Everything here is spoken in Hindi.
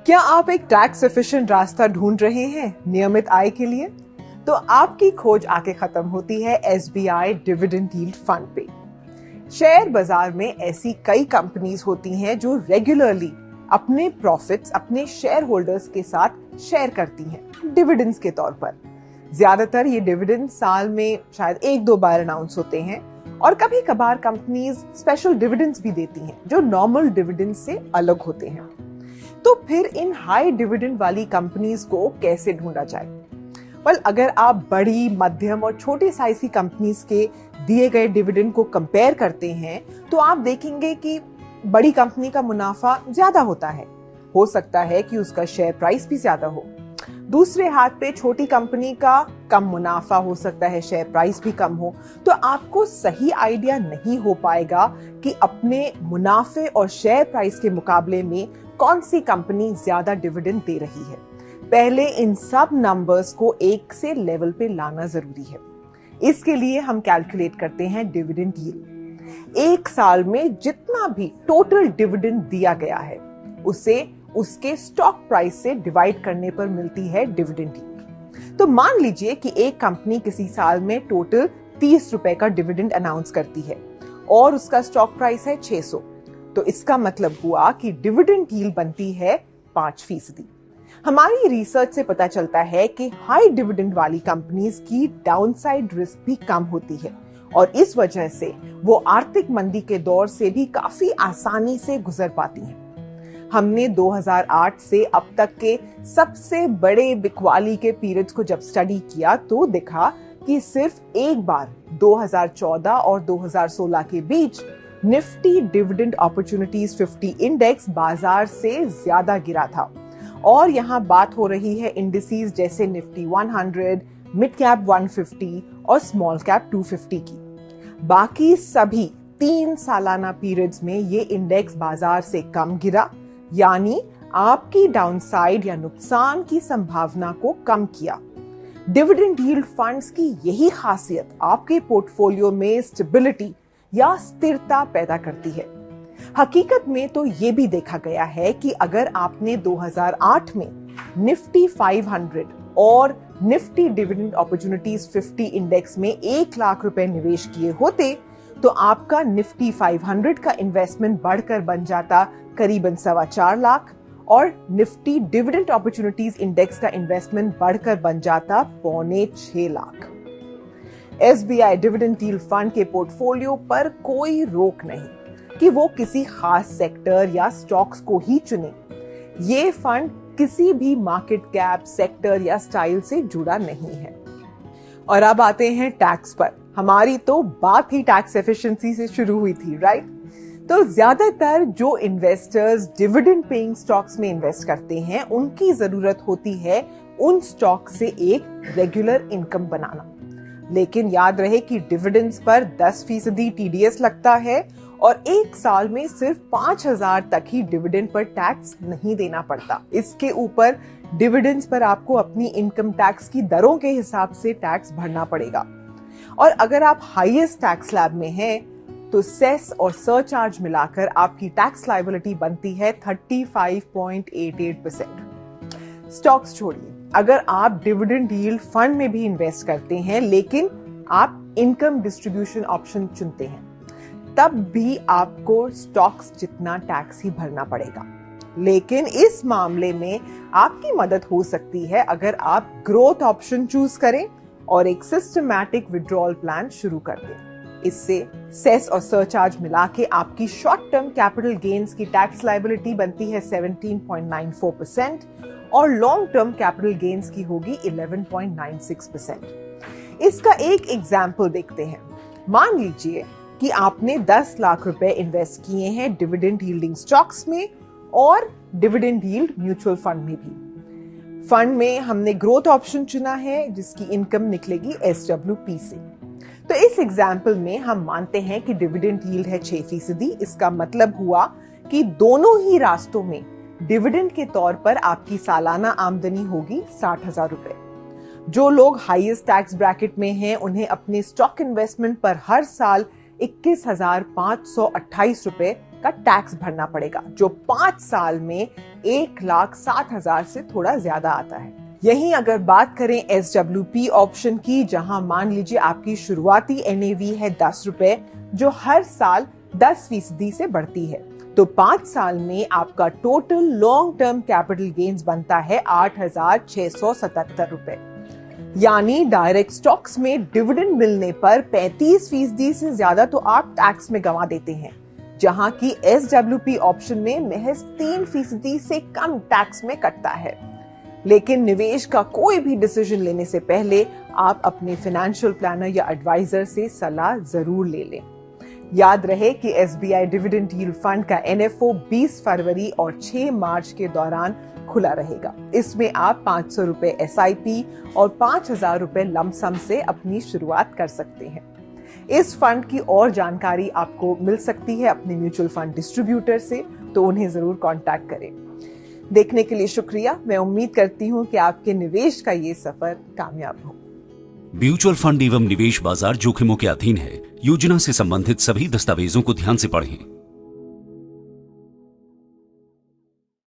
क्या आप एक टैक्स एफिशिएंट रास्ता ढूंढ रहे हैं नियमित आय के लिए? तो आपकी खोज आके खत्म होती है एसबीआई डिविडेंड यील्ड फंड पे। शेयर बाजार में ऐसी कई कंपनीज होती हैं जो रेगुलरली अपने प्रॉफिट्स अपने शेयर होल्डर्स के साथ शेयर करती हैं डिविडेंड्स के तौर पर। ज्यादातर ये डिविडेंड साल में शायद 1-2 बार अनाउंस होते हैं और कभी कभार कंपनीज स्पेशल डिविडेंड्स भी देती हैं जो नॉर्मल डिविडेंड से अलग होते हैं। तो फिर इन हाई डिविडेंड वाली कंपनीज को कैसे ढूंढा जाए? अगर आप बड़ी, मध्यम और छोटी साइज की कंपनीज के दिए गए डिविडेंड को कंपेयर करते हैं तो आप देखेंगे कि बड़ी कंपनी का मुनाफा ज्यादा होता है। हो सकता है कि उसका शेयर प्राइस भी ज्यादा हो। दूसरे हाथ पे छोटी कंपनी का कम मुनाफा हो सकता है, शेयर प्राइस भी कम हो। तो आपको सही आइडिया नहीं हो पाएगा कि अपने मुनाफे और शेयर प्राइस के मुकाबले में कौन सी कंपनी ज्यादा डिविडेंड दे रही है। पहले इन सब नंबर्स को एक से लेवल पे लाना जरूरी है। इसके लिए हम कैलकुलेट करते हैं डिविडेंड यील्ड। एक साल में जितना भी टोटल डिविडेंड दिया गया है उसे उसके स्टॉक प्राइस से डिवाइड करने पर मिलती है डिविडेंड यील्ड। तो मान लीजिए कि एक कंपनी किसी साल में टोटल 30 रुपए का डिविडेंड अनाउंस करती है और उसका स्टॉक प्राइस है 600। तो इसका मतलब हुआ कि डिविडेंड यील्ड बनती है 5%। हमारी रिसर्च से पता चलता है कि हाई डिविडेंड वाली कंपनीज की डाउनसाइड रिस्क भी कम होती है और इस वजह से वो आर्थिक मंदी के दौर से भी काफी आसानी से गुजर पाती हैं। हमने 2008 से अब तक के सबसे बड़े बिकवाली के पीरियड्स को जब स्टडी किया तो देखा कि सिर्फ एक बार 2014 और 2016 के बीच निफ्टी डिविडेंड अपॉर्चुनिटीज 50 इंडेक्स बाजार से ज्यादा गिरा था। और यहाँ बात हो रही है इंडिसेस जैसे निफ्टी 100, मिड कैप 150 और स्मॉल कैप 250 की। बाकी सभी 3 सालाना पीरियड्स में ये इंडेक्स बाजार से कम गिरा, यानी आपकी डाउनसाइड या नुकसान की संभावना को कम किया। डिविडेंड यील्ड फंड्स की यही खासियत आपके पोर्टफोलियो में स्टेबिलिटी या स्थिरता पैदा करती है। हकीकत में तो ये भी देखा गया है कि अगर आपने 2008 में निफ्टी 500 और निफ्टी डिविडेंड अपॉर्चुनिटीज 50 इंडेक्स में 1 लाख रुपए निवेश किए होते तो आपका निफ्टी 500 का इन्वेस्टमेंट बढ़कर बन जाता करीबन 4.25 लाख और निफ्टी डिविडेंड अपॉर्चुनिटीज इंडेक्स का इन्वेस्टमेंट बढ़कर बन जाता 5.25 lakh. SBI dividend yield fund के पोर्टफोलियो पर कोई रोक नहीं कि वो किसी खास सेक्टर या स्टॉक्स को ही चुने। ये फंड किसी भी मार्केट कैप, सेक्टर या स्टाइल से जुड़ा नहीं है। और अब आते हैं टैक्स पर। हमारी तो बात ही टैक्स एफिशिएंसी से शुरू हुई थी, राइट? तो ज्यादातर जो इन्वेस्टर्स डिविडेंड पेइंग स्टॉक्स में इन्वेस्ट करते हैं उनकी जरूरत होती है उन स्टॉक से एक रेगुलर इनकम बनाना। लेकिन याद रहे कि डिविडेंड्स पर 10% टीडीएस लगता है और एक साल में सिर्फ 5,000 तक ही डिविडेंड पर टैक्स नहीं देना पड़ता। इसके ऊपर डिविडेंड्स पर आपको अपनी इनकम टैक्स की दरों के हिसाब से टैक्स भरना पड़ेगा। और अगर आप हाईएस्ट टैक्स स्लैब में हैं तो सेस और सरचार्ज मिलाकर आपकी टैक्स लायबिलिटी बनती है 35.88%। स्टॉक्स छोड़िए, अगर आप डिविडेंड यील्ड फंड में भी इन्वेस्ट करते हैं लेकिन आप इनकम डिस्ट्रीब्यूशन ऑप्शन चुनते हैं तब भी आपको स्टॉक्स जितना टैक्स ही भरना पड़ेगा। लेकिन इस मामले में आपकी मदद हो सकती है अगर आप ग्रोथ ऑप्शन चूज करें और एक सिस्टमैटिक विड्रॉल प्लान शुरू कर दें। इससे सेस और सरचार्ज मिला के आपकी शॉर्ट टर्म कैपिटल गेन्स की टैक्स लायबिलिटी बनती है 17.94% और लॉन्ग टर्म कैपिटल गेन्स की होगी 11.96%। इसका एक एग्जाम्पल देखते हैं। मान लीजिए कि आपने 10 लाख रुपए इन्वेस्ट किए हैं डिविडेंड यील्डिंग स्टॉक्स में और डिविडेंड यील्ड म्यूचुअल फंड में भी। फंड में हमने ग्रोथ ऑप्शन चुना है जिसकी इनकम निकलेगी SWP से। तो इस एग्जाम्पल में हम मानते हैं कि डिविडेंड यील्ड है 6%। इसका मतलब हुआ कि दोनों ही रास्तों में डिविडेंड के तौर पर आपकी सालाना आमदनी होगी 60,000 रुपए। जो लोग हाईएस्ट टैक्स ब्रैकेट में हैं उन्हें अपने स्टॉक इन्वेस्टमेंट पर हर साल 21,528 रुपए का टैक्स भरना पड़ेगा, जो 5 साल में 1,07,000 से थोड़ा ज्यादा आता है। यहीं अगर बात करें SWP ऑप्शन की, जहां मान लीजिए आपकी शुरुआती NAV है 10 रुपए, जो हर साल 10% से बढ़ती है, तो 5 साल में आपका total long term capital gains बनता है 8,677 रुपए। यानी डायरेक्ट स्टॉक्स में डिविडेंड मिलने पर 35% से ज्यादा तो आप टैक्स में गंवा देते हैं, जहां की SWP ऑप्शन में महज 3% से कम टैक्स में कटता है। लेकिन निवेश का कोई भी डिसीजन लेने से पहले आप अपने फाइनेंशियल प्लानर या एडवाइजर से सलाह जरूर ले लें। याद रहे कि SBI डिविडेंड यील्ड फंड का NFO 20 फरवरी और 6 मार्च के दौरान खुला रहेगा। इसमें आप 500 रुपए SIP और 5,000 रुपए लमसम से अपनी शुरुआत कर सकते हैं। इस फंड की और जानकारी आपको मिल सकती है अपने म्यूचुअल फंड डिस्ट्रीब्यूटर से, तो उन्हें जरूर कांटेक्ट करें। देखने के लिए शुक्रिया। मैं उम्मीद करती हूं कि आपके निवेश का ये सफर कामयाब हो। म्यूचुअल फंड एवं निवेश बाजार जोखिमों के अधीन है। योजना से संबंधित सभी दस्तावेजों को ध्यान से पढ़ें।